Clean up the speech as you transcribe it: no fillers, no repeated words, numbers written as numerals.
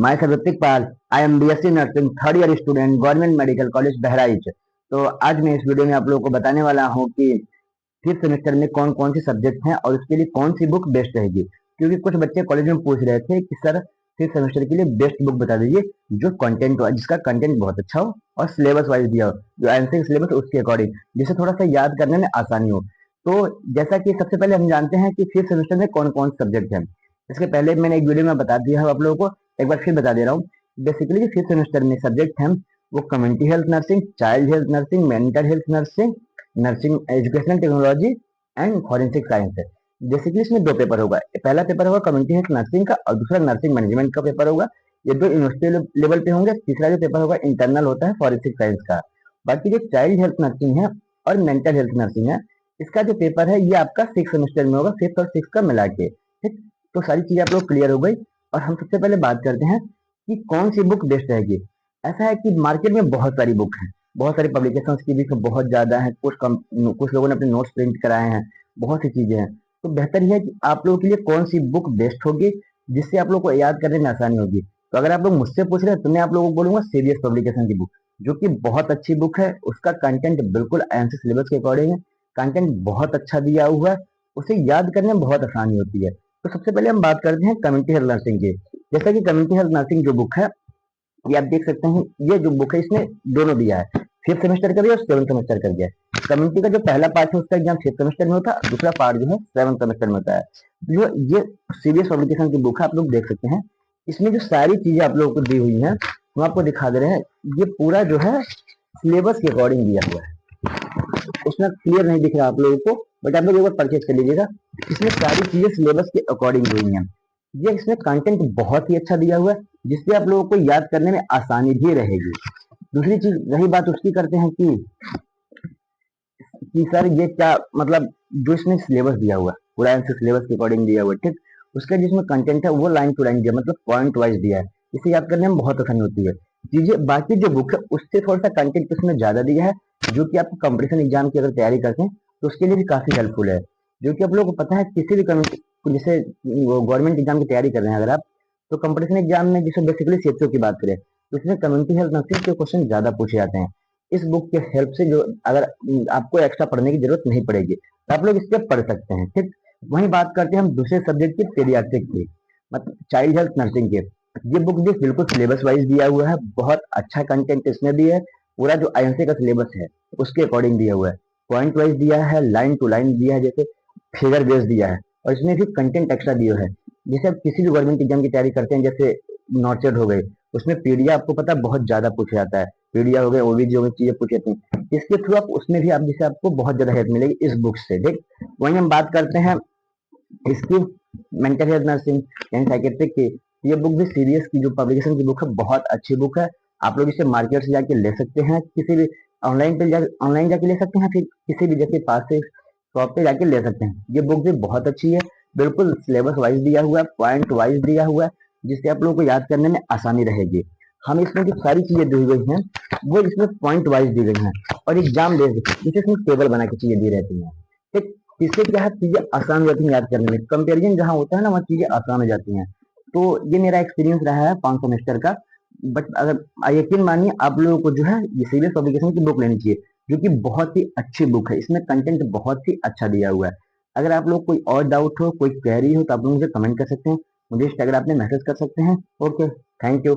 My self Hrithik Pal. I am BSc nursing third year student, government medical college Bahraich. तो आज मैं इस video में आप लोगों को बताने वाला हूँ कि फिफ्थ सेमेस्टर में कौन कौन से सब्जेक्ट हैं और उसके लिए कौन सी बुक बेस्ट रहेगी। क्योंकि कुछ बच्चे कॉलेज में पूछ रहे थे कि सर फिफ्थ सेमेस्टर के लिए बेस्ट बुक बता दीजिए जो कंटेंट जिसका कंटेंट बहुत अच्छा हो और सिलेबस वाइज दिया हो, जो एनसीईआरटी सिलेबस उसके अकॉर्डिंग, जिसे थोड़ा सा याद करने में आसानी हो। तो जैसा कि सबसे पहले हम जानते हैं कि फिफ्थ सेमेस्टर में कौन कौन से सब्जेक्ट हैं। इसके पहले मैंने एक वीडियो में बता दिया है आप लोगों को, एक बार फिर बता दे रहा हूँ। बेसिकली जो फिफ्थ सेमेस्टर में सब्जेक्ट हैं वो community health nursing, child health nursing, mental health nursing, nursing educational technology and forensic science है। बेसिकली इसमें दो पेपर होगा, पहला पेपर होगा कम्युनिटी हेल्थ नर्सिंग का और दूसरा नर्सिंग मैनेजमेंट का पेपर होगा। ये दो यूनिवर्सिटी लेवल पे होंगे। तीसरा जो पेपर होगा इंटरनल होता है फॉरेंसिक साइंस का। बाकी जो चाइल्ड हेल्थ नर्सिंग है और मेंटल हेल्थ नर्सिंग है, इसका जो पेपर है ये आपका सिक्स सेमेस्टर में होगा, फिफ्थ और सिक्स का मिला के। ठीक, तो सारी चीजें आप लोग क्लियर हो गई। और हम सबसे पहले बात करते हैं कि कौन सी बुक बेस्ट रहेगी। ऐसा है कि मार्केट में बहुत सारी बुक है, बहुत सारी पब्लिकेशन की भी बहुत ज्यादा है, कुछ लोगों ने अपने नोट्स प्रिंट कराए हैं, बहुत सी चीजें हैं। तो बेहतर यह है कि आप लोगों के लिए कौन सी बुक बेस्ट होगी जिससे आप लोग को याद करने में आसानी होगी। तो अगर आप लोग मुझसे पूछ रहे हैं तो मैं आप लोगों को बोलूंगा सीरियस पब्लिकेशन की बुक, जो कि बहुत अच्छी बुक है। उसका कंटेंट बिल्कुल एनसीईआरटी सिलेबस के अकॉर्डिंग है, कंटेंट बहुत अच्छा दिया हुआ है, उसे याद करने में बहुत आसानी होती है। तो सबसे पहले हम बात करते हैं कम्युनिटी हेल्थ नर्सिंग की। जैसा कि कम्युनिटी हेल्थ नर्सिंग जो बुक है, ये आप देख सकते हैं, ये जो बुक है इसमें दोनों दिया है, फिफ्थ सेमेस्टर का भी और सेवन सेमेस्टर का भी है। कम्युनिटी का जो पहला पार्ट है उसका एग्जाम फिफ्थ सेमेस्टर में होता है, दूसरा पार्ट जो है सेवन सेमेस्टर में होता है। जो ये सीरियस पब्लिकेशन की बुक है, आप लोग देख सकते हैं, इसमें जो सारी चीजें आप लोगों को दी हुई हैं हम आपको दिखा दे रहे हैं। ये पूरा जो है सिलेबस के अकॉर्डिंग दिया हुआ है, उसमें क्लियर नहीं दिख रहा आप लोगों को, बट आप लोग एक बार परचेज कर लीजिएगा। इसमें सारी चीजें सिलेबस के अकॉर्डिंग हुई हैं। ये इसमें कंटेंट बहुत ही अच्छा दिया हुआ है, जिससे आप लोगों को याद करने में आसानी भी रहेगी। दूसरी चीज रही बात उसकी करते हैं कि सर ये क्या मतलब, जो इसमें सिलेबस दिया हुआ है पूरा आंसर सिलेबस के अकॉर्डिंग दिया हुआ है। ठीक, उसका जिसमें कंटेंट है वो लाइन टू लाइन दिया, मतलब पॉइंट वाइज दिया है, इसे याद करने में बहुत आसानी होती है। चीजें बाकी जो बुक है उससे थोड़ा सा कंटेंट उसमें ज्यादा दिया है, जो कि आपको कंपटीशन एग्जाम की अगर तैयारी करते हैं तो उसके लिए भी काफी हेल्पफुल है। जो कि आप लोगों को पता है किसी भी जैसे गवर्नमेंट एग्जाम की तैयारी कर रहे हैं अगर आप, तो कंपटीशन एग्जाम में जैसे बेसिकली सीएचओ की बात करें तो इसमें कम्युनिटी हेल्थ नर्सिंग के क्वेश्चन ज्यादा पूछे जाते हैं। इस बुक के हेल्प से जो अगर आपको एक्स्ट्रा पढ़ने की जरूरत नहीं पड़ेगी तो आप लोग इस पर पढ़ सकते हैं। ठीक, वहीं बात करते हैं हम दूसरे सब्जेक्ट की, पेडियाट्रिक की, मतलब चाइल्ड हेल्थ नर्सिंग के। ये बुक भी बिल्कुल सिलेबस वाइज दिया हुआ है, बहुत अच्छा कंटेंट इसमें भी है। पूरा जो आईएनसी का सिलेबस है उसके अकॉर्डिंग दिया हुआ है, पॉइंट वाइज दिया है, लाइन टू लाइन दिया है, जैसे फिगर बेस दिया है, और इसमें भी कंटेंट एक्स्ट्रा दिया है। जैसे आप किसी भी गवर्नमेंट एग्जाम की तैयारी करते हैं, जैसे नॉर्चेड हो गए, उसमें पीडिया आपको पता है बहुत ज्यादा पूछा जाता है, पीडिया हो गए, ओबीजी हो गई, चीजें पूछी जाती हैं। इसके थ्रू आप उसमें भी आप जैसे आपको बहुत ज्यादा हेल्प मिलेगी इस बुक से। ठीक, वहीं हम बात करते हैं इसकी mental health nursing and psychiatric की। ये बुक भी सीरियस की जो पब्लिकेशन की बुक है, बहुत अच्छी बुक है। आप लोग इसे मार्केट से जाके ले सकते हैं, किसी भी ऑनलाइन जाके ले सकते हैं, फिर किसी भी जैसे पास से शॉप पे जाके ले सकते हैं। ये बुक भी बहुत अच्छी है, बिल्कुल सिलेबस वाइज दिया हुआ है, पॉइंट वाइज दिया हुआ है, जिससे आप लोगों को याद करने में आसानी रहेगी। हम इसमें जो सारी चीजें दी गई हैं वो इसमें पॉइंट वाइज दी गई हैं, और एग्जाम बेस्ड जैसे इसमें टेबल बना के चीजें दी रहती हैं। ठीक, इससे क्या है, चीजें आसान हो जाती हैं याद करने में, कंपेरिजन जहाँ होता है ना वहाँ चीजें आसान हो जाती हैं। तो ये मेरा एक्सपीरियंस रहा है 5 सेमेस्टर का। बट अगर यकीन मानिए आप लोगों को जो है ये सीरियस पब्लिकेशन की बुक लेनी चाहिए, जो कि बहुत ही अच्छी बुक है, इसमें कंटेंट बहुत ही अच्छा दिया हुआ है। अगर आप लोग कोई और डाउट हो, कोई क्वेरी हो, तो आप लोग मुझे कमेंट कर सकते हैं, मुझे इंस्टाग्राम पे मैसेज कर सकते हैं। Okay, thank you.